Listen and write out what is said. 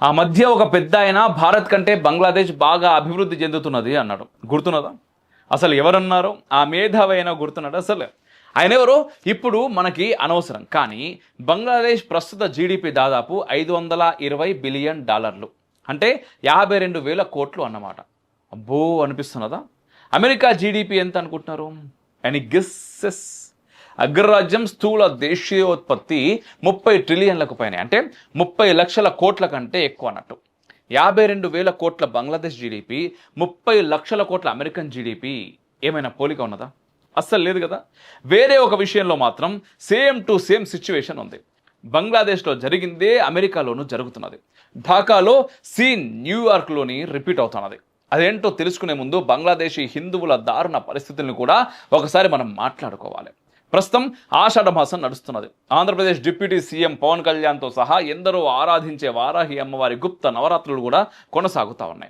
ఆ మధ్య ఒక పెద్ద ఆయన భారత్ కంటే బంగ్లాదేశ్ బాగా అభివృద్ధి చెందుతున్నది అన్నాడు. గుర్తున్నదా? అసలు ఎవరన్నారు? ఆ మేధావి అయినా గుర్తున్నాడు అసలు? ఆయన ఎవరో ఇప్పుడు మనకి అనవసరం. కానీ బంగ్లాదేశ్ ప్రస్తుత జీడిపి దాదాపు $520 బిలియన్, అంటే 52,000 కోట్లు అన్నమాట. అబ్బో అనిపిస్తున్నదా? అమెరికా జీడిపి ఎంత అనుకుంటున్నారు? Any guesses? అగ్రరాజ్యం స్థూల దేశీయోత్పత్తి 30 ట్రిలియన్లకు పైన, అంటే 30 లక్షల కోట్ల కంటే ఎక్కువ అన్నట్టు. 52,000 కోట్ల బంగ్లాదేశ్ జీడిపి, 30 లక్షల కోట్ల అమెరికన్ జీడిపి, ఏమైనా పోలిక ఉన్నదా? అస్సలు లేదు కదా. వేరే ఒక విషయంలో మాత్రం సేమ్ టు సేమ్ సిచ్యువేషన్ ఉంది. బంగ్లాదేశ్లో జరిగిందే అమెరికాలోనూ జరుగుతున్నది. ఢాకాలో సీన్ న్యూయార్క్లోని రిపీట్ అవుతున్నది. అదేంటో తెలుసుకునే ముందు బంగ్లాదేశీ హిందువుల దారుణ పరిస్థితులను కూడా ఒకసారి మనం మాట్లాడుకోవాలి. ప్రస్తుతం ఆషాఢ మాసం నడుస్తున్నది. ఆంధ్రప్రదేశ్ డిప్యూటీ సీఎం పవన్ కళ్యాణ్తో సహా ఎందరో ఆరాధించే వారాహి అమ్మవారి గుప్త నవరాత్రులు కూడా కొనసాగుతూ ఉన్నాయి.